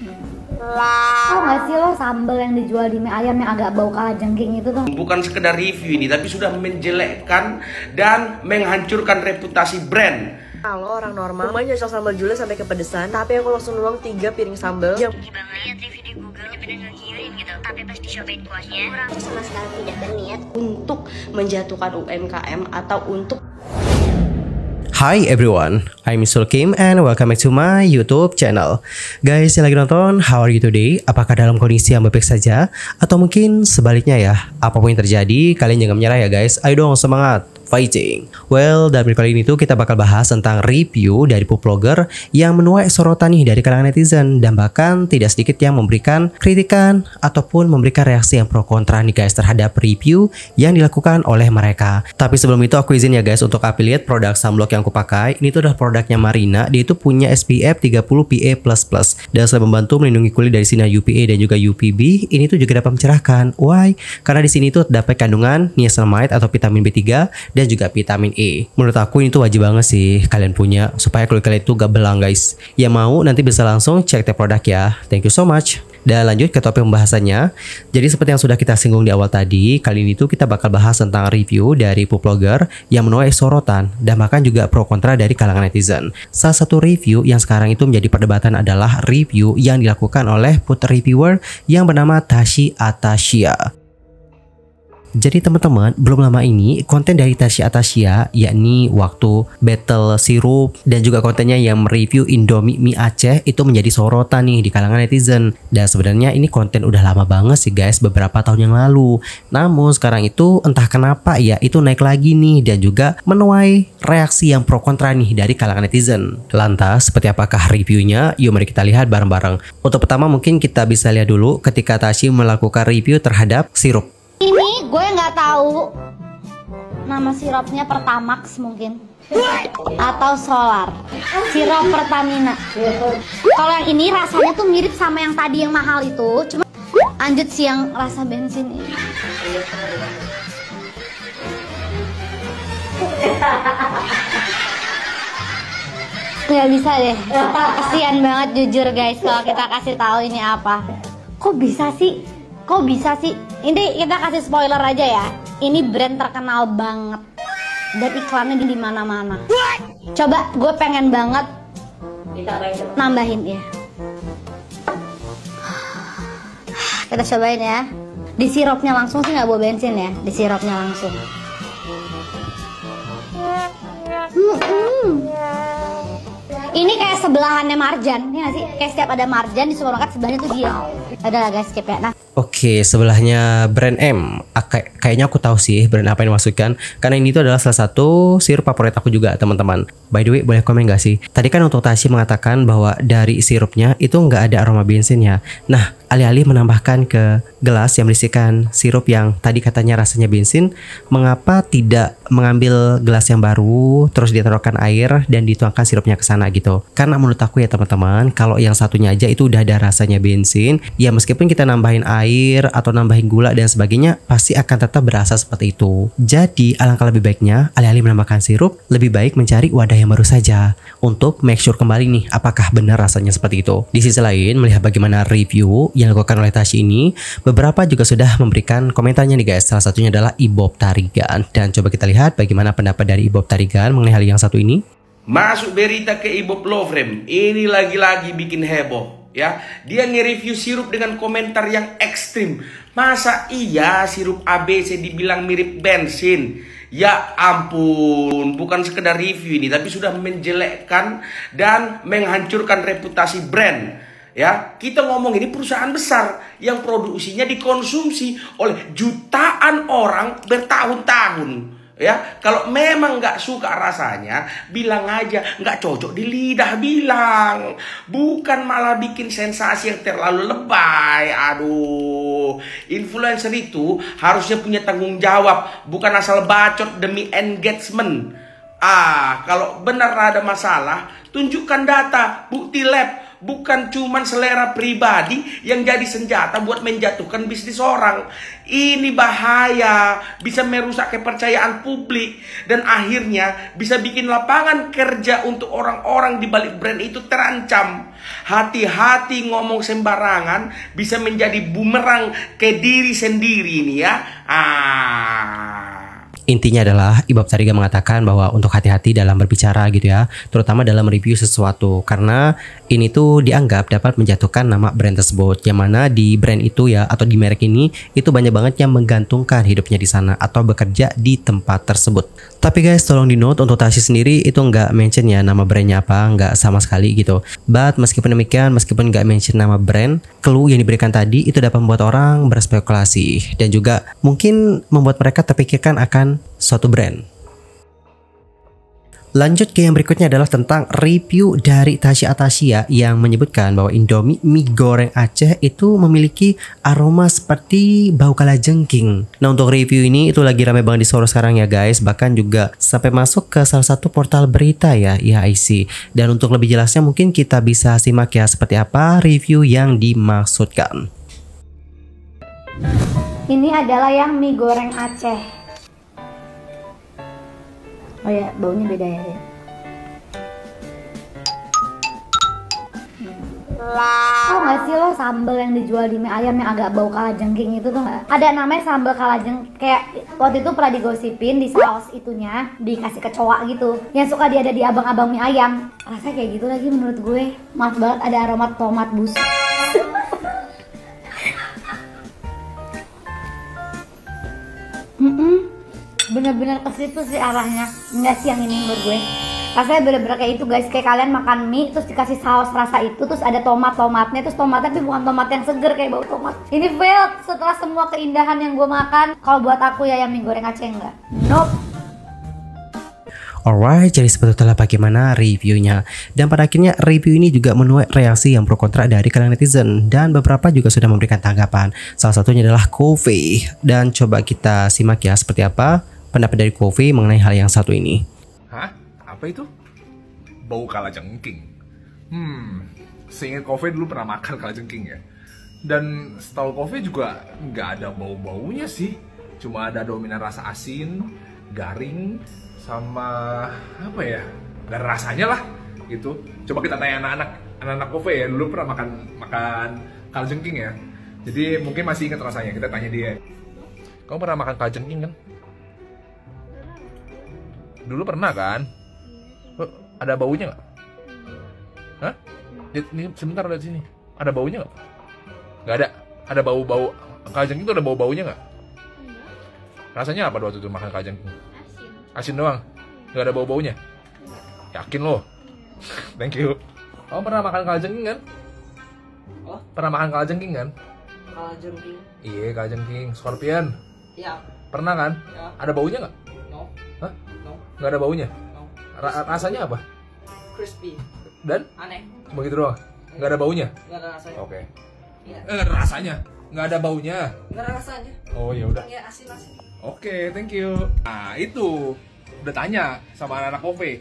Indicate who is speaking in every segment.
Speaker 1: Tau gak sih lo sambal yang dijual di mie ayam yang agak bau kalajengking itu tuh?
Speaker 2: Bukan sekedar review ini, tapi sudah menjelekkan dan menghancurkan reputasi brand.
Speaker 3: Kalau orang normal rumahnya jual sambal jule sampai kepedesan, tapi aku langsung nuang 3 piring sambal yang
Speaker 4: Bang lihat review di Google pada ngekirin gitu, tapi pas dicobain kuahnya kurang sama sekali tidak berniat
Speaker 3: untuk menjatuhkan UMKM atau untuk
Speaker 5: Hi everyone, I'm Misul Kim and welcome back to my YouTube channel. Guys yang lagi nonton, how are you today? Apakah dalam kondisi yang baik saja? Atau mungkin sebaliknya ya, apapun yang terjadi, kalian jangan menyerah ya guys. Ayo dong semangat, fighting. Well, dalam video kali ini tuh kita bakal bahas tentang review dari food blogger yang menuai sorotan nih dari kalangan netizen. Dan bahkan tidak sedikit yang memberikan kritikan ataupun memberikan reaksi yang pro kontra nih guys terhadap review yang dilakukan oleh mereka. Tapi sebelum itu aku izin ya guys untuk affiliate produk sunblock yang aku pakai. Ini tuh adalah produknya Marina. Dia itu punya SPF 30 PA++. Dan selain membantu melindungi kulit dari sinar UVA dan juga UVB, ini tuh juga dapat mencerahkan. Why? Karena di sini tuh terdapat kandungan niacinamide atau vitamin B3 dan juga vitamin E. Menurut aku ini tuh wajib banget sih kalian punya supaya kulit kalian itu gak belang guys. Yang mau nanti bisa langsung cek teh produk ya. Thank you so much. Dan lanjut ke topik pembahasannya. Jadi seperti yang sudah kita singgung di awal tadi, kali ini tuh kita bakal bahas tentang review dari food blogger yang menuai sorotan dan bahkan juga pro kontra dari kalangan netizen. Salah satu review yang sekarang itu menjadi perdebatan adalah review yang dilakukan oleh food reviewer yang bernama Tashi Atashia. Jadi teman-teman, belum lama ini konten dari Tashi Atashia, yakni waktu battle sirup dan juga kontennya yang mereview Indomie mie Aceh itu menjadi sorotan nih di kalangan netizen. Dan sebenarnya ini konten udah lama banget sih guys, beberapa tahun yang lalu. Namun sekarang itu entah kenapa ya itu naik lagi nih dan juga menuai reaksi yang pro kontra nih dari kalangan netizen. Lantas seperti apakah reviewnya? Yuk mari kita lihat bareng-bareng. Untuk pertama mungkin kita bisa lihat dulu ketika Tashi melakukan review terhadap sirup.
Speaker 1: Ini gue nggak tahu nama sirupnya Pertamax mungkin atau Solar, sirup Pertamina. Kalau yang ini rasanya tuh mirip sama yang tadi yang mahal itu, cuma lanjut sih yang rasa bensin ini. Nggak bisa deh, kasihan banget jujur guys kalau kita kasih tahu ini apa. Kok bisa sih? Kok bisa sih? Ini kita kasih spoiler aja ya. Ini brand terkenal banget dan iklannya di mana-mana. Coba, gue pengen banget nambahin ya. Kita cobain ya. Di sirupnya langsung sih nggak bawa bensin ya. Di sirupnya langsung. Ini kayak sebelahannya Marjan, ya nggak sih? Kayak setiap ada Marjan di supermarket sebelahnya tuh dia. Udah guys, skip ya. Nah.
Speaker 5: Oke, sebelahnya brand M. Kayaknya aku tahu sih brand apa yang dimaksudkan. Karena ini tuh adalah salah satu sirup favorit aku juga teman-teman. By the way, boleh komen gak sih? Tadi kan untuk Tashi mengatakan bahwa dari sirupnya itu nggak ada aroma bensinnya. Nah, alih-alih menambahkan ke gelas yang berisikan sirup yang tadi katanya rasanya bensin, mengapa tidak mengambil gelas yang baru, terus ditaruhkan air dan dituangkan sirupnya ke sana gitu? Karena menurut aku ya teman-teman, kalau yang satunya aja itu udah ada rasanya bensin, ya meskipun kita nambahin air atau nambahin gula dan sebagainya, pasti akan tetap berasa seperti itu. Jadi alangkah lebih baiknya, alih-alih menambahkan sirup, lebih baik mencari wadah yang baru saja untuk make sure kembali nih apakah benar rasanya seperti itu. Di sisi lain, melihat bagaimana review yang dilakukan oleh Tashi ini, beberapa juga sudah memberikan komentarnya nih guys. Salah satunya adalah Ibob Tarigan. Dan coba kita lihat bagaimana pendapat dari Ibob Tarigan mengenai hal yang satu ini.
Speaker 2: Masuk berita ke Ibob Lovren, ini lagi-lagi bikin heboh ya. Dia nge-review sirup dengan komentar yang ekstrim. Masa iya sirup ABC dibilang mirip bensin? Ya ampun, bukan sekedar review ini, tapi sudah menjelekkan dan menghancurkan reputasi brand. Ya, kita ngomong ini perusahaan besar yang produksinya dikonsumsi oleh jutaan orang bertahun-tahun. Ya, kalau memang nggak suka rasanya, bilang aja nggak cocok di lidah, bilang. Bukan malah bikin sensasi yang terlalu lebay. Aduh, influencer itu harusnya punya tanggung jawab, bukan asal bacot demi engagement. Kalau benar ada masalah, tunjukkan data, bukti lab. bukan cuman selera pribadi yang jadi senjata buat menjatuhkan bisnis orang. Ini bahaya, bisa merusak kepercayaan publik dan akhirnya bisa bikin lapangan kerja untuk orang-orang di balik brand itu terancam. Hati-hati ngomong sembarangan, bisa menjadi bumerang ke diri sendiri nih ya.
Speaker 5: Intinya adalah Ibab Tariga mengatakan bahwa untuk hati-hati dalam berbicara gitu ya, terutama dalam review sesuatu, karena ini tuh dianggap dapat menjatuhkan nama brand tersebut, yang mana di brand itu ya atau di merek ini itu banyak banget yang menggantungkan hidupnya di sana atau bekerja di tempat tersebut. Tapi guys, tolong di note untuk Tashi sendiri itu nggak mention ya nama brandnya apa, nggak sama sekali gitu. But meskipun demikian, meskipun nggak mention nama brand, clue yang diberikan tadi itu dapat membuat orang berspekulasi dan juga mungkin membuat mereka terpikirkan akan suatu brand. Lanjut ke yang berikutnya adalah tentang review dari Tasya Atasya yang menyebutkan bahwa Indomie mie goreng Aceh itu memiliki aroma seperti bau kalajengking. Nah, untuk review ini itu lagi rame banget di Solo sekarang ya guys, bahkan juga sampai masuk ke salah satu portal berita ya, IHIC. Dan untuk lebih jelasnya mungkin kita bisa simak ya seperti apa review yang dimaksudkan.
Speaker 1: Ini adalah yang mie goreng Aceh. Oh ya, baunya beda ya. Tahu nggak sih lo sambal yang dijual di mie ayam yang agak bau kalajengking itu tuh nggak? Ada namanya sambal kalajengking. Kayak waktu itu pernah digosipin di saus itunya dikasih kecoa gitu. Yang suka dia ada di abang-abang mie ayam. Rasanya kayak gitu lagi menurut gue. Maaf banget, ada aroma tomat busuk. Bener-bener ke situ sih arahnya. Enggak sih yang ini menurut gue. Rasanya bener-bener kayak itu guys. Kayak kalian makan mie terus dikasih saus rasa itu, terus ada tomatnya, terus tomatnya tapi bukan tomat yang seger kayak bau tomat. Ini failed setelah semua keindahan yang gue makan. Kalau buat aku ya yang mie goreng Aceh enggak. Nope.
Speaker 5: Alright, jadi seperti itulah bagaimana reviewnya. Dan pada akhirnya review ini juga menuai reaksi yang pro kontra dari kalangan netizen. Dan beberapa juga sudah memberikan tanggapan. Salah satunya adalah Kofi. Dan coba kita simak ya seperti apa pendapat dari Kofi mengenai hal yang satu ini.
Speaker 6: Hah? Apa itu? Bau kalajengking. Seingat Kofi dulu pernah makan kalajengking ya. Dan setahu Kofi juga nggak ada bau-baunya sih. Cuma ada dominan rasa asin, garing, sama apa ya? Gak ada rasanya lah gitu. Coba kita tanya anak-anak Kofi ya, dulu pernah makan kalajengking ya. Jadi mungkin masih ingat rasanya. Kita tanya dia. Kamu pernah makan kalajengking kan? Dulu pernah kan? Ada baunya nggak? Hah? Ini sebentar lihat sini. Ada baunya nggak? Nggak ada. Ada bau-bau kalajengking itu ada bau-baunya nggak? Rasanya apa waktu itu makan kalajengking? Asin doang. Nggak ada bau-baunya. Yakin lo? Thank you. Kamu pernah makan kalajengking kan?
Speaker 3: Oh?
Speaker 6: Pernah makan kalajengking kan?
Speaker 3: Kalajengking.
Speaker 6: Iya, kalajengking. Scorpion.
Speaker 3: Iya.
Speaker 6: Pernah kan?
Speaker 3: Ya.
Speaker 6: Ada baunya nggak?
Speaker 3: No.
Speaker 6: Hah?
Speaker 3: No.
Speaker 6: Nggak ada baunya?
Speaker 3: No.
Speaker 6: Rasanya apa?
Speaker 3: Crispy.
Speaker 6: Dan?
Speaker 3: Aneh.
Speaker 6: Begitu doang? Nggak ada baunya?
Speaker 3: Nggak ada rasanya.
Speaker 6: Oke.
Speaker 3: Iya.
Speaker 6: Nggak ada rasanya? Nggak ada baunya?
Speaker 3: Nggak ada rasanya.
Speaker 6: Oh ya udah.
Speaker 3: Ya asin-asin.
Speaker 6: Oke, thank you. Nah itu udah tanya sama anak-anak Kopi.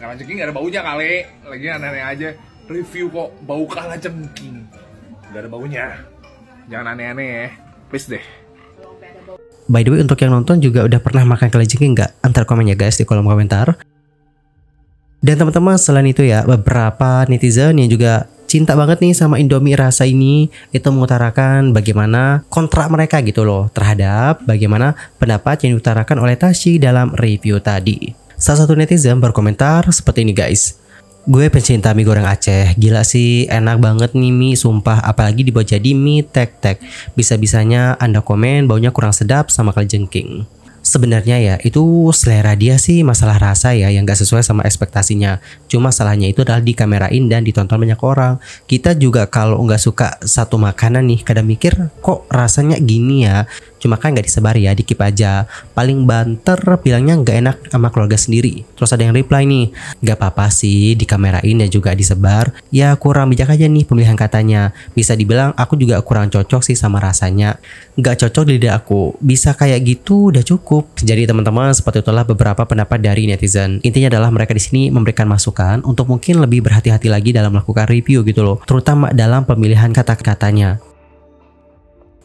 Speaker 6: Kalajengking nggak ada baunya kali. Lagi aneh-aneh aja. Review kok bau kalajengking. Nggak ada baunya. Jangan aneh-aneh ya. Please deh.
Speaker 5: By the way, untuk yang nonton juga udah pernah makan kalajengking nggak? Antar komen ya guys di kolom komentar. Dan teman-teman, selain itu ya, beberapa netizen yang juga cinta banget nih sama Indomie rasa ini itu mengutarakan bagaimana kontra mereka gitu loh terhadap bagaimana pendapat yang diutarakan oleh Tashi dalam review tadi. Salah satu netizen berkomentar seperti ini guys. Gue pencinta mie goreng Aceh, gila sih enak banget nih mie, sumpah, apalagi dibuat jadi mie tek-tek. Bisa-bisanya Anda komen baunya kurang sedap sama kalajengking. Sebenarnya ya itu selera dia sih, masalah rasa ya yang gak sesuai sama ekspektasinya. Cuma salahnya itu adalah dikamerain dan ditonton banyak orang. Kita juga kalau nggak suka satu makanan nih kadang mikir kok rasanya gini ya. Cuma kan nggak disebar ya, dikip aja. Paling banter bilangnya nggak enak sama keluarga sendiri. Terus ada yang reply nih, nggak apa-apa sih dikamerain dan juga disebar. Ya kurang bijak aja nih pemilihan katanya. Bisa dibilang aku juga kurang cocok sih sama rasanya. Nggak cocok di lidah aku. Bisa kayak gitu udah cukup. Jadi teman-teman, seperti itulah beberapa pendapat dari netizen. Intinya adalah mereka di sini memberikan masukan untuk mungkin lebih berhati-hati lagi dalam melakukan review gitu loh. Terutama dalam pemilihan kata-katanya.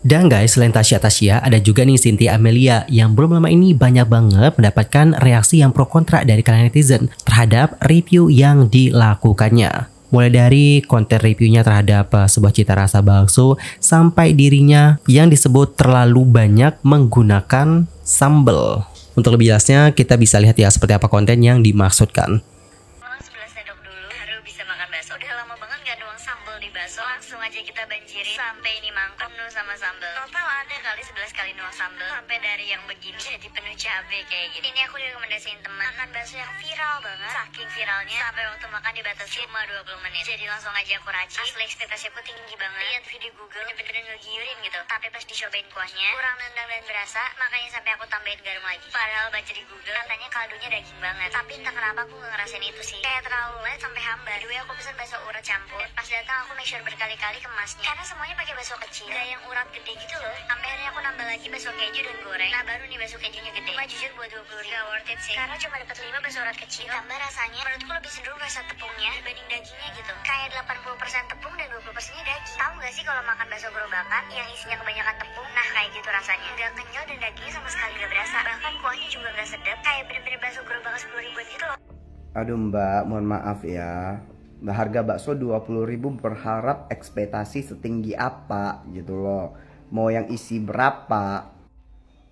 Speaker 5: Dan guys, selain Tasya, ada juga nih Cynthia Amelia yang belum lama ini banyak banget mendapatkan reaksi yang pro kontra dari kalangan netizen terhadap review yang dilakukannya. Mulai dari konten reviewnya terhadap sebuah cita rasa bakso sampai dirinya yang disebut terlalu banyak menggunakan sambal. Untuk lebih jelasnya kita bisa lihat ya seperti apa konten yang dimaksudkan.
Speaker 4: 11 sendok dulu baru bisa makan bakso. Udah lama banget gak nuang sambal di bakso. Langsung aja kita banjirin sampai ini mangkok penuh sama sambal. Total ada kali 11 kali nuang sambal. Sampai dari yang begini jadi penuh cabai kayak gini. Ini aku direkomendasiin teman makan bakso yang viral banget. Saking viralnya sampai waktu makan dibatasi cuma 20 menit. Jadi langsung aja aku racik. Asli ekspektasi aku tinggi banget. Lihat video Google bener-bener ngegiurin gitu. Tapi pas dicobain kuahnya kurang nendang dan berasa. Makanya sampai aku tambahin garam lagi. Padahal baca di Google katanya kaldunya daging banget. Tapi entah kenapa aku gak ngerasain itu sih. Kayak terlalu light sampai hambar. Dulu aku pesen bakso urat campur. Pas datang aku make sure berkali-kali kemasnya. Karena semuanya pakai bakso kecil. Gak yang urat gede gitu loh. Sampai akhirnya aku nambah lagi bakso keju dan goreng. Nah baru nih bakso kejunya gede. Cuma jujur buat 20.000 gak worth it sih. Karena cuma dapat 5 bakso urat kecil. Tambah rasanya menurutku lebih cenderung rasa tepungnya dibanding dagingnya gitu. Kayak 80% tepung dan 20%-nya daging. Tahu gak sih kalau makan bakso gerobakan yang isinya kebanyakan tepung? Nah kayak gitu rasanya. Gak kenyal dan dagingnya sama sekali gak berasa. Bahkan kuahnya juga gak sedap. Kayak bener-bener bakso gerobakan 10 ribuan gitu loh.
Speaker 7: Aduh mbak, mohon maaf ya. Harga bakso 20.000 berharap ekspektasi setinggi apa gitu loh. Mau yang isi berapa?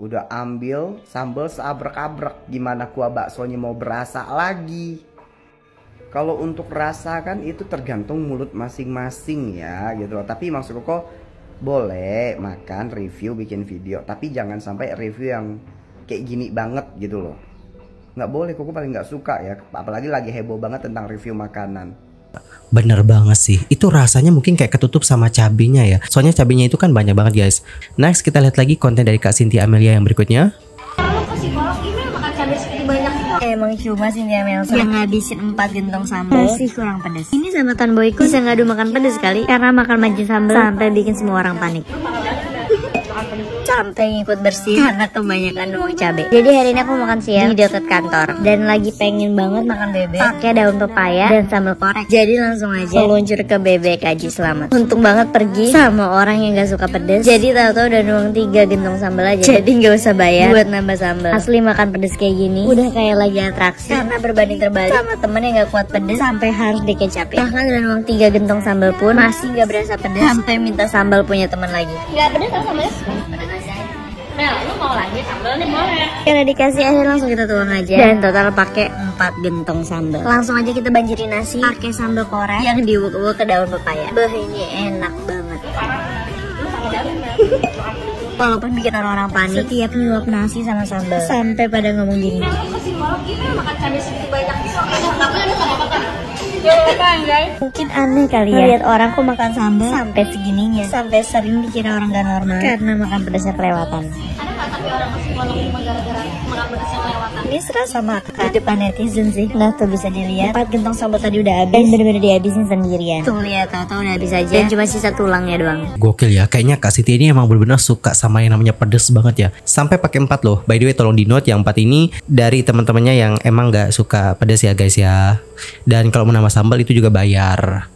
Speaker 7: Udah ambil sambal seabrek-abrek. Gimana kuah baksonya mau berasa lagi? Kalau untuk rasa kan itu tergantung mulut masing-masing ya gitu loh. Tapi maksudku kok boleh makan, review, bikin video. Tapi jangan sampai review yang kayak gini banget gitu loh. Nggak boleh, kok paling nggak suka ya. Apalagi lagi heboh banget tentang review makanan.
Speaker 5: Bener banget sih, itu rasanya mungkin kayak ketutup sama cabenya ya. Soalnya cabenya itu kan banyak banget guys. Next kita lihat lagi konten dari Kak Cynthia Amelia yang berikutnya.
Speaker 4: Emang cuma Cynthia Amelia yang ngabisin 4 gentong sambal masih kurang pedas. Ini sama Tan Boyku bisa ngadu makan pedas kali karena makan mancing sambal sampai bikin semua orang panik. Sampai ngikut bersih karena kebanyakan nuang cabai. Jadi hari ini aku makan siang di dekat kantor dan lagi pengen banget makan bebek pakai daun pepaya dan sambal korek. Jadi langsung aja meluncur ke bebek Aji Selamat. Untung banget pergi sama orang yang gak suka pedes. Jadi tahu-tahu udah nuang 3 gentong sambal aja. Jadi gak usah bayar buat nambah sambal. Asli makan pedes kayak gini udah kayak lagi atraksi karena berbanding terbalik sama temen yang gak kuat pedes sampai harus dikecapin. Bahkan udah nuang 3 gentong sambal pun masih gak berasa pedes sampai minta sambal punya teman lagi. Gak pedes atau sambalnya? Mel, lu mau lagi sambal nih boleh. Karena dikasih akhirnya langsung kita tuang aja. Dan total pakai 4 gentong sambal. Langsung aja kita banjirin nasi pakai sambal korek yang diulek-ulek ke daun pepaya. Bah ini enak banget. Walaupun bikin orang-orang panik, setiap nyuap nasi sama sambal sampai pada ngomong gini. Mungkin aneh kali ya lihat orang kok makan sambal sampai segininya, sampai sering dikira orang gak normal karena makan pedasnya kelewatan. Ada nggak tapi orang psikolog cuma gara-gara makan pedasnya kelewatan? Ini serasa makan di depan netizen sih. Nah tuh bisa dilihat 4 gentong sambal tadi udah habis dan bener-bener dihabisin sendirian. Tuh lihat tahu-tahu udah habis aja dan cuma sisa tulangnya doang.
Speaker 5: Gokil ya, kayaknya Kak Cynthia ini emang bener-bener suka sama yang namanya pedes banget ya. Sampai pakai 4 loh. By the way tolong di note yang 4 ini dari teman-temannya yang emang gak suka pedes ya guys ya. Dan kalau mau nambah sambal itu juga bayar.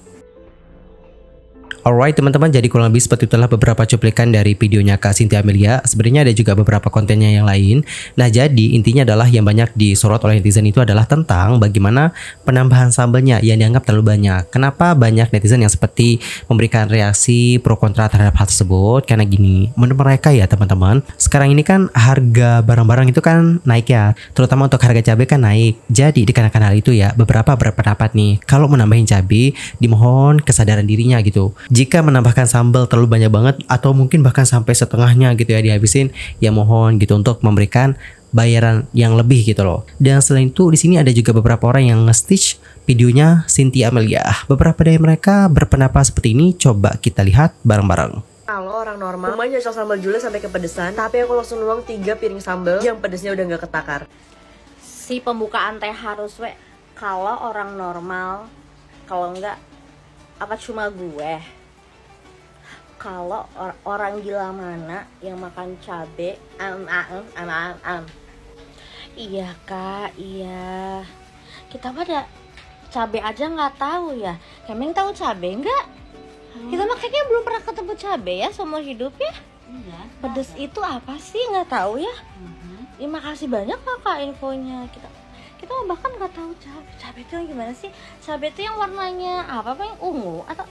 Speaker 5: Alright teman-teman, jadi kurang lebih seperti itulah beberapa cuplikan dari videonya Kak Cynthia Amelia. Sebenarnya ada juga beberapa kontennya yang lain. Nah jadi intinya adalah yang banyak disorot oleh netizen itu adalah tentang bagaimana penambahan sambalnya yang dianggap terlalu banyak. Kenapa banyak netizen yang seperti memberikan reaksi pro kontra terhadap hal tersebut? Karena gini, menurut mereka ya teman-teman, sekarang ini kan harga barang-barang itu kan naik ya, terutama untuk harga cabai kan naik. Jadi dikarenakan hal itu ya, beberapa berpendapat nih, kalau menambahin cabai dimohon kesadaran dirinya gitu. Jika menambahkan sambal terlalu banyak banget atau mungkin bahkan sampai setengahnya gitu ya dihabisin, ya mohon gitu untuk memberikan bayaran yang lebih gitu loh. Dan selain itu di sini ada juga beberapa orang yang nge-stitch videonya Cynthia Amelia. Beberapa dari mereka berpendapat seperti ini, coba kita lihat bareng-bareng.
Speaker 3: Kalau orang orang normal, rumahnya cocok sambal jule sampai kepedesan, tapi aku langsung nuang 3 piring sambal yang pedesnya udah nggak ketakar.
Speaker 1: Si pembukaan teh harus kalau orang normal, kalau enggak apa cuma gue. Kalau orang gila mana yang makan cabe, Iya kak, iya. Kita pada cabe aja nggak tahu ya. Kemeng tahu cabe nggak? Kita mah kayaknya belum pernah ketemu cabe ya seumur hidup ya. Pedes itu apa sih, nggak tahu ya. Terima kasih banyak kakak infonya. Kita bahkan nggak tahu cabe itu yang gimana sih. Cabe itu yang warnanya apa yang ungu atau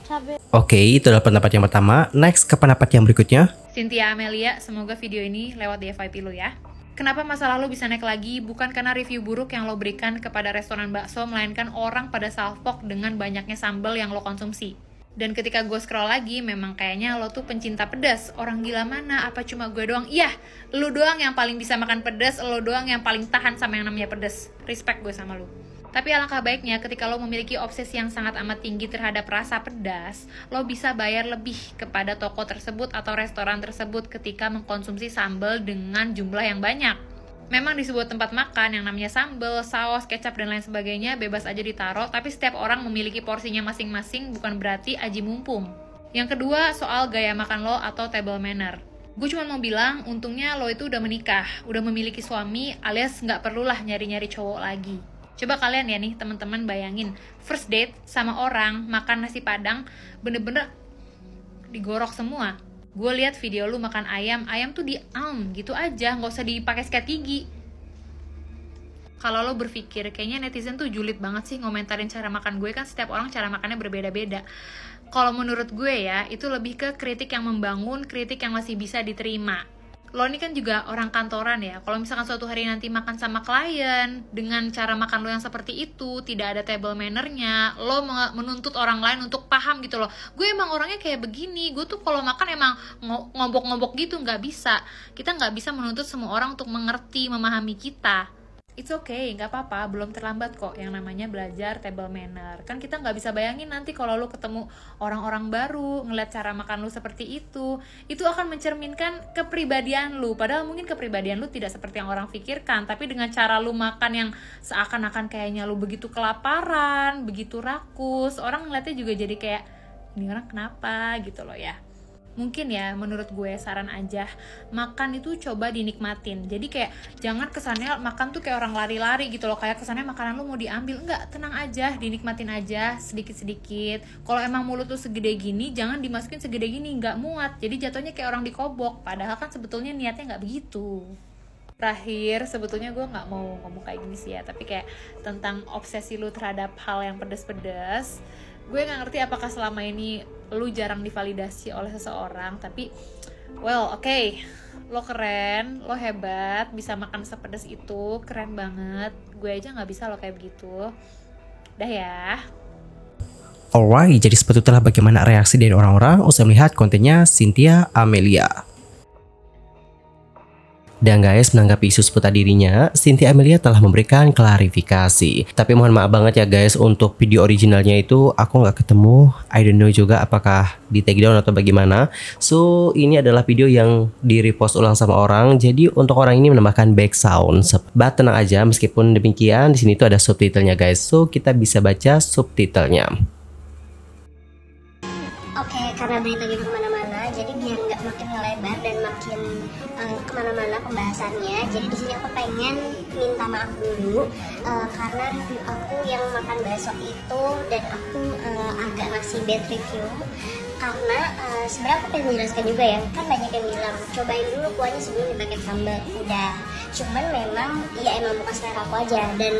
Speaker 1: cabe.
Speaker 5: Oke, itu adalah pendapat yang pertama. Next ke pendapat yang berikutnya.
Speaker 8: Cynthia Amelia, semoga video ini lewat di FYP lo ya. Kenapa masalah lo bisa naik lagi? Bukan karena review buruk yang lo berikan kepada restoran bakso, melainkan orang pada salfok dengan banyaknya sambal yang lo konsumsi. Dan ketika gue scroll lagi, memang kayaknya lo tuh pencinta pedas. Orang gila mana? Apa cuma gue doang? Iya, lo doang yang paling bisa makan pedas, lo doang yang paling tahan sama yang namanya pedas. Respect gue sama lo. Tapi alangkah baiknya ketika lo memiliki obsesi yang sangat amat tinggi terhadap rasa pedas, lo bisa bayar lebih kepada toko tersebut atau restoran tersebut ketika mengkonsumsi sambal dengan jumlah yang banyak. Memang di sebuah tempat makan yang namanya sambal, saus, kecap, dan lain sebagainya bebas aja ditaruh, tapi setiap orang memiliki porsinya masing-masing, bukan berarti aji mumpung. Yang kedua, soal gaya makan lo atau table manner. Gue cuma mau bilang, untungnya lo itu udah menikah, udah memiliki suami, alias nggak perlulah nyari-nyari cowok lagi. Coba kalian ya nih teman-teman bayangin, first date sama orang makan nasi padang bener-bener digorok semua. Gue lihat video lu makan ayam tuh gitu aja, nggak usah dipakai sikat gigi. Kalau lo berpikir kayaknya netizen tuh julid banget sih ngomentarin cara makan gue, kan setiap orang cara makannya berbeda-beda. Kalau menurut gue ya, itu lebih ke kritik yang membangun, kritik yang masih bisa diterima. Lo ini kan juga orang kantoran ya, kalau misalkan suatu hari nanti makan sama klien dengan cara makan lo yang seperti itu, tidak ada table manner-nya, lo menuntut orang lain untuk paham gitu loh. Gue emang orangnya kayak begini, gue tuh kalau makan emang ngobok-ngobok gitu, nggak bisa. Kita nggak bisa menuntut semua orang untuk mengerti, memahami kita. It's okay, nggak apa-apa, belum terlambat kok yang namanya belajar table manner. Kan kita nggak bisa bayangin nanti kalau lu ketemu orang-orang baru, ngeliat cara makan lu seperti itu akan mencerminkan kepribadian lu. Padahal mungkin kepribadian lu tidak seperti yang orang pikirkan, tapi dengan cara lu makan yang seakan-akan kayaknya lu begitu kelaparan, begitu rakus, orang ngeliatnya juga jadi kayak, ini orang kenapa gitu loh ya. Mungkin ya menurut gue saran aja, makan itu coba dinikmatin. Jadi kayak jangan kesannya makan tuh kayak orang lari-lari gitu loh, kayak kesannya makanan lu mau diambil. Enggak, tenang aja, dinikmatin aja sedikit-sedikit. Kalau emang mulut tuh segede gini, jangan dimasukin segede gini, nggak muat. Jadi jatuhnya kayak orang dikobok, padahal kan sebetulnya niatnya nggak begitu. Terakhir, sebetulnya gue nggak mau ngomong kayak gini sih ya, tapi kayak tentang obsesi lu terhadap hal yang pedas-pedas. Gue nggak ngerti apakah selama ini lu jarang divalidasi oleh seseorang, tapi oke, lo keren, lo hebat, bisa makan sepedas itu, keren banget. Gue aja nggak bisa lo kayak begitu. Dah ya.
Speaker 5: Alright, jadi seperti itulah bagaimana reaksi dari orang-orang usai melihat kontennya Cynthia Amelia. Dan guys, menanggapi isu seputar dirinya, Cynthia Amelia telah memberikan klarifikasi. Tapi mohon maaf banget ya guys, untuk video originalnya itu aku nggak ketemu. I don't know juga apakah di take down atau bagaimana. So, ini adalah video yang di repost ulang sama orang. Jadi untuk orang ini menambahkan back sound. But tenang aja, meskipun demikian, di sini tuh ada subtitlenya guys. So, kita bisa baca subtitlenya.
Speaker 9: Oke, karena berita gitu kemana-mana, jadi biar nggak makin melebar dan makin kemana-mana pembahasannya, jadi di sini aku pengen minta maaf dulu karena review aku yang makan bakso itu dan aku agak ngasih bad review karena sebenarnya aku pengen menjelaskan juga ya, kan banyak yang bilang cobain dulu kuahnya sebelum dipakai sambal. Udah, cuman memang ya emang bukan selera aku aja, dan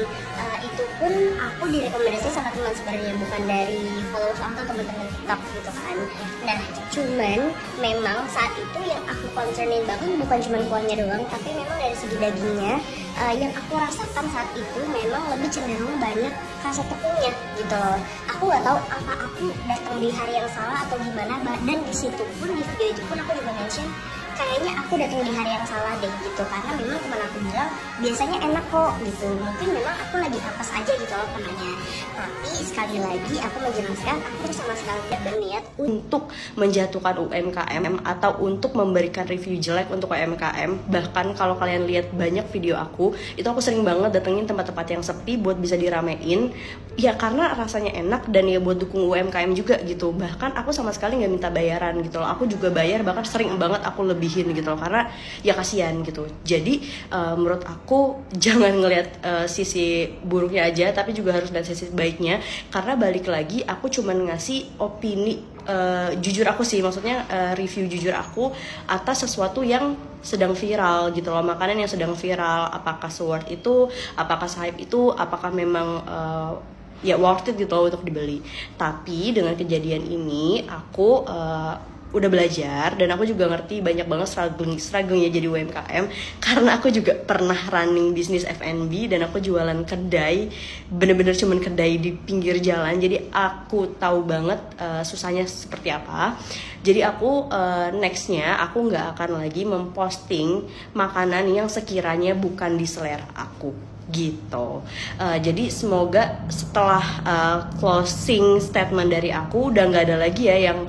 Speaker 9: itu pun aku direkomendasikan sama teman sebenarnya, bukan dari followers atau teman-teman TikTok gitu kan. Nah cuman memang saat itu yang aku concernin banget bukan cuma kuahnya doang, tapi memang dari segi dagingnya yang aku rasakan saat itu memang lebih cenderung banyak rasa tepungnya gitu loh. Aku nggak tahu apa aku datang di hari yang salah atau gimana, dan di situ pun di video itu pun aku juga mention kayaknya aku datang di hari yang salah deh gitu, karena memang teman aku bilang biasanya enak kok gitu, mungkin memang aku lagi apes aja gitu loh temannya. Tapi sekali lagi aku menjelaskan aku sama sekali tidak berniat
Speaker 3: untuk menjatuhkan UMKM atau untuk memberikan review jelek untuk UMKM. Bahkan kalau kalian lihat banyak video aku, itu aku sering banget datengin tempat-tempat yang sepi buat bisa diramein, ya karena rasanya enak dan ya buat dukung UMKM juga gitu. Bahkan aku sama sekali nggak minta bayaran gitu loh, aku juga bayar, bahkan sering banget aku lebihin gitu loh, karena ya kasihan gitu. Jadi menurut aku jangan ngelihat sisi buruknya aja, tapi juga harus lihat sisi baiknya, karena balik lagi aku cuman ngasih opini jujur aku sih, maksudnya review jujur aku atas sesuatu yang sedang viral gitu loh, makanan yang sedang viral, apakah worth itu, apakah hype itu, apakah memang ya worth it gitu loh untuk dibeli. Tapi dengan kejadian ini aku udah belajar, dan aku juga ngerti banyak banget struggle-nya jadi UMKM, karena aku juga pernah running bisnis F&B dan aku jualan kedai, bener-bener cuman kedai di pinggir jalan, jadi aku tahu banget susahnya seperti apa. Jadi aku nextnya aku nggak akan lagi memposting makanan yang sekiranya bukan di selera aku gitu. Jadi semoga setelah closing statement dari aku udah nggak ada lagi ya yang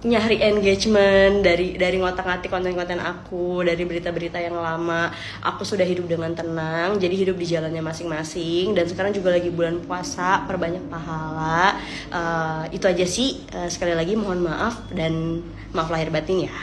Speaker 3: nyari engagement dari ngotak-ngatik konten-konten aku, dari berita-berita yang lama. Aku sudah hidup dengan tenang, jadi hidup di jalannya masing-masing, dan sekarang juga lagi bulan puasa, perbanyak pahala. Itu aja sih, sekali lagi mohon maaf dan maaf lahir batin ya.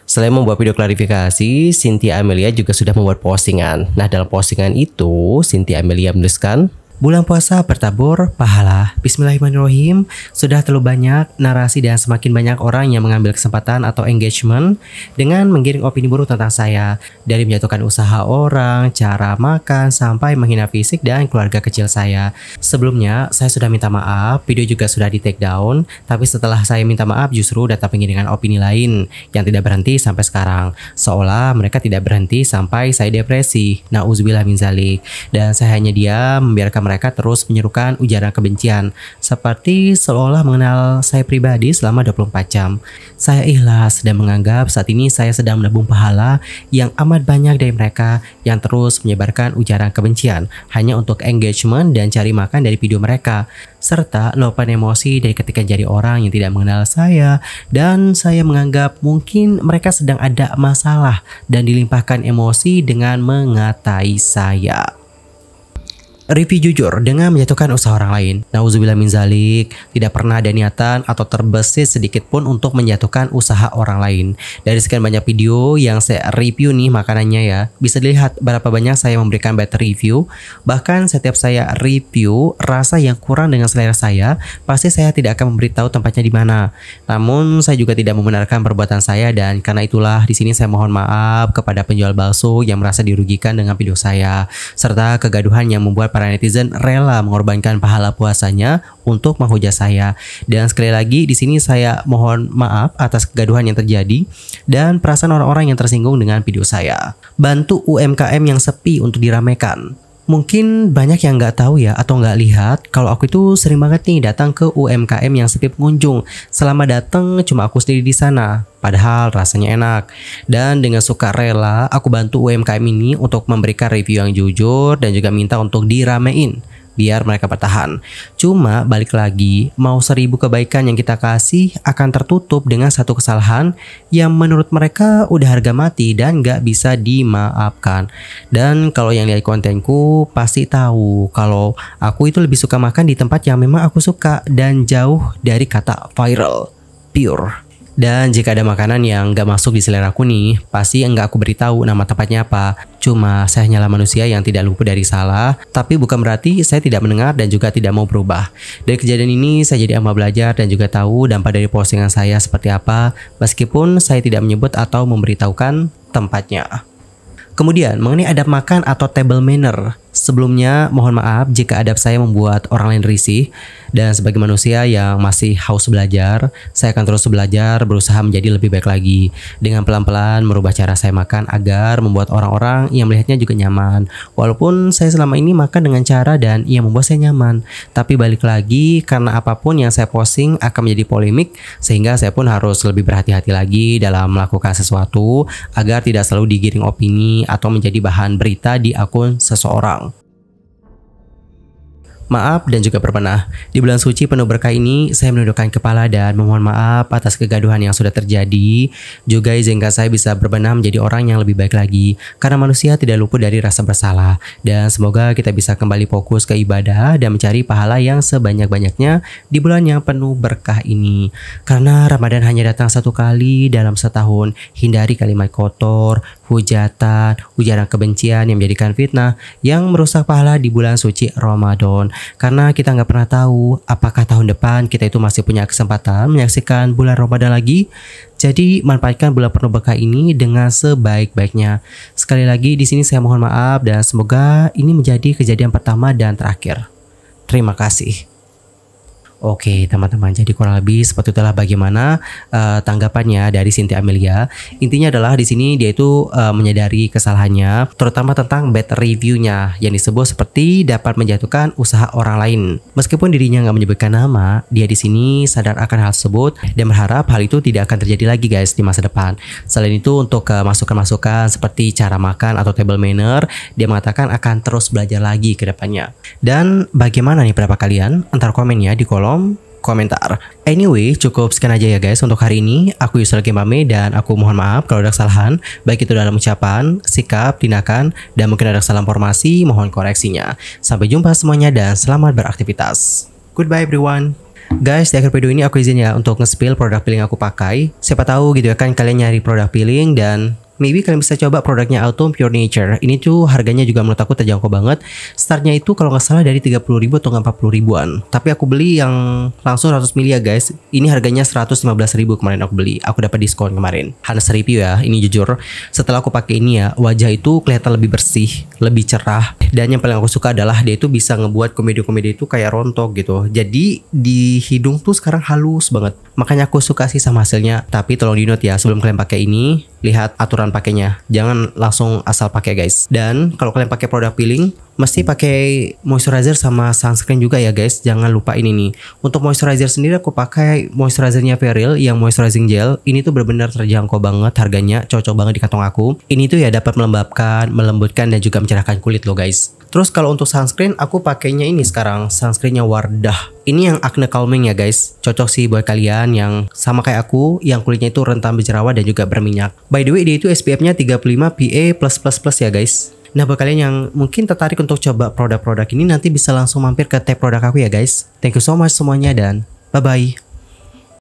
Speaker 5: Selain membuat video klarifikasi, Cynthia Amelia juga sudah membuat postingan. Nah, dalam postingan itu, Cynthia Amelia menuliskan, bulan puasa bertabur pahala. Bismillahirrahmanirrahim. Sudah terlalu banyak narasi dan semakin banyak orang yang mengambil kesempatan atau engagement dengan menggiring opini buruk tentang saya. Dari menjatuhkan usaha orang, cara makan, sampai menghina fisik dan keluarga kecil saya. Sebelumnya, saya sudah minta maaf, video juga sudah di take down. Tapi setelah saya minta maaf, justru datang pengiringan opini lain yang tidak berhenti sampai sekarang. Seolah mereka tidak berhenti sampai saya depresi. Nauzubillah min zalik. Dan saya hanya diam, membiarkan mereka terus menyerukan ujaran kebencian, seperti seolah mengenal saya pribadi selama 24 jam. Saya ikhlas dan menganggap saat ini saya sedang menabung pahala yang amat banyak dari mereka yang terus menyebarkan ujaran kebencian hanya untuk engagement dan cari makan dari video mereka, serta luapan emosi dari ketika jadi orang yang tidak mengenal saya, dan saya menganggap mungkin mereka sedang ada masalah dan dilimpahkan emosi dengan mengatai saya. Review jujur dengan menjatuhkan usaha orang lain. Nauzubillah min zalik. Tidak pernah ada niatan atau terbesit sedikit pun untuk menjatuhkan usaha orang lain. Dari sekian banyak video yang saya review nih makanannya ya, bisa dilihat berapa banyak saya memberikan bad review. Bahkan setiap saya review rasa yang kurang dengan selera saya, pasti saya tidak akan memberitahu tempatnya di mana. Namun saya juga tidak membenarkan perbuatan saya, dan karena itulah di sini saya mohon maaf kepada penjual bakso yang merasa dirugikan dengan video saya, serta kegaduhan yang membuat para netizen rela mengorbankan pahala puasanya untuk menghujat saya. Dan sekali lagi di sini saya mohon maaf atas kegaduhan yang terjadi dan perasaan orang-orang yang tersinggung dengan video saya. Bantu UMKM yang sepi untuk diramaikan. Mungkin banyak yang nggak tahu ya atau nggak lihat kalau aku itu sering banget nih datang ke UMKM yang sepi pengunjung. Selama datang cuma aku sendiri di sana, padahal rasanya enak. Dan dengan sukarela aku bantu UMKM ini untuk memberikan review yang jujur dan juga minta untuk diramein biar mereka bertahan. Cuma balik lagi, mau 1000 kebaikan yang kita kasih akan tertutup dengan satu kesalahan yang menurut mereka udah harga mati dan gak bisa dimaafkan. Dan kalau yang lihat kontenku pasti tahu kalau aku itu lebih suka makan di tempat yang memang aku suka dan jauh dari kata viral, pure. Dan jika ada makanan yang gak masuk di selera aku nih, pasti enggak aku beritahu nama tempatnya apa. Cuma saya hanyalah manusia yang tidak luput dari salah, tapi bukan berarti saya tidak mendengar dan juga tidak mau berubah. Dari kejadian ini saya jadi amat belajar dan juga tahu dampak dari postingan saya seperti apa, meskipun saya tidak menyebut atau memberitahukan tempatnya. Kemudian mengenai adab makan atau table manner, Sebelumnya mohon maaf jika adab saya membuat orang lain risih, dan sebagai manusia yang masih haus belajar, saya akan terus belajar, berusaha menjadi lebih baik lagi dengan pelan-pelan merubah cara saya makan agar membuat orang-orang yang melihatnya juga nyaman. Walaupun saya selama ini makan dengan cara dan yang membuat saya nyaman, tapi balik lagi karena apapun yang saya posting akan menjadi polemik, sehingga saya pun harus lebih berhati-hati lagi dalam melakukan sesuatu agar tidak selalu digiring opini atau menjadi bahan berita di akun seseorang. Maaf dan juga berbenah. Di bulan suci penuh berkah ini, saya menundukkan kepala dan memohon maaf atas kegaduhan yang sudah terjadi. Juga izinkan saya bisa berbenah menjadi orang yang lebih baik lagi, karena manusia tidak luput dari rasa bersalah. Dan semoga kita bisa kembali fokus ke ibadah dan mencari pahala yang sebanyak-banyaknya di bulan yang penuh berkah ini. Karena Ramadan hanya datang satu kali dalam setahun. Hindari kalimat kotor, hujatan, ujaran kebencian yang menjadikan fitnah yang merusak pahala di bulan suci Ramadan. Karena kita nggak pernah tahu apakah tahun depan kita itu masih punya kesempatan menyaksikan bulan Ramadan lagi. Jadi manfaatkan bulan penuh berkah ini dengan sebaik-baiknya. Sekali lagi di sini saya mohon maaf dan semoga ini menjadi kejadian pertama dan terakhir. Terima kasih. Oke teman-teman, jadi kurang lebih seperti itulah bagaimana tanggapannya dari Cynthia Amelia. Intinya adalah di sini dia itu menyadari kesalahannya, terutama tentang bad reviewnya yang disebut seperti dapat menjatuhkan usaha orang lain. Meskipun dirinya nggak menyebutkan nama, dia di sini sadar akan hal tersebut dan berharap hal itu tidak akan terjadi lagi guys di masa depan. Selain itu untuk masukan-masukan seperti cara makan atau table manner, dia mengatakan akan terus belajar lagi ke depannya. Dan bagaimana nih pendapat kalian? Antar komennya di kolom komentar. Anyway, cukup sekian aja ya guys untuk hari ini. Aku Yusuf Kimame dan aku mohon maaf kalau ada kesalahan, baik itu dalam ucapan, sikap, tindakan, dan mungkin ada kesalahan formasi, mohon koreksinya. Sampai jumpa semuanya dan selamat beraktivitas. Goodbye everyone. Guys, di akhir video ini aku izin ya untuk nge-spill produk peeling aku pakai. Siapa tahu gitu ya kan kalian nyari produk peeling dan maybe kalian bisa coba produknya Autumn Pure Nature. Ini tuh harganya juga menurut aku terjangkau banget. Startnya itu kalau nggak salah dari 30.000 atau 40.000-an. Tapi aku beli yang langsung 100 mili ya guys. Ini harganya 115.000 kemarin aku beli. Aku dapat diskon kemarin. Honest review ya, ini jujur. Setelah aku pakai ini ya, wajah itu kelihatan lebih bersih, lebih cerah. Dan yang paling aku suka adalah dia itu bisa ngebuat komedi-komedi itu kayak rontok gitu. Jadi di hidung tuh sekarang halus banget. Makanya aku suka sih sama hasilnya. Tapi tolong di note ya, sebelum kalian pakai ini, lihat aturan pakainya. Jangan langsung asal pakai guys. Dan kalau kalian pakai produk peeling, mesti pakai moisturizer sama sunscreen juga ya guys. Jangan lupa ini nih. Untuk moisturizer sendiri aku pakai moisturizernya Peril yang moisturizing gel. Ini tuh benar-benar terjangkau banget harganya, cocok banget di kantong aku. Ini tuh ya dapat melembabkan, melembutkan dan juga mencerahkan kulit loh guys. Terus kalau untuk sunscreen aku pakainya ini sekarang, sunscreennya Wardah. Ini yang acne calming ya guys. Cocok sih buat kalian yang sama kayak aku, yang kulitnya itu rentan berjerawat dan juga berminyak. By the way, dia itu SPF-nya 35 PA+++ ya guys. Nah buat kalian yang mungkin tertarik untuk coba produk-produk ini, nanti bisa langsung mampir ke tab produk aku ya guys. Thank you so much semuanya dan bye-bye.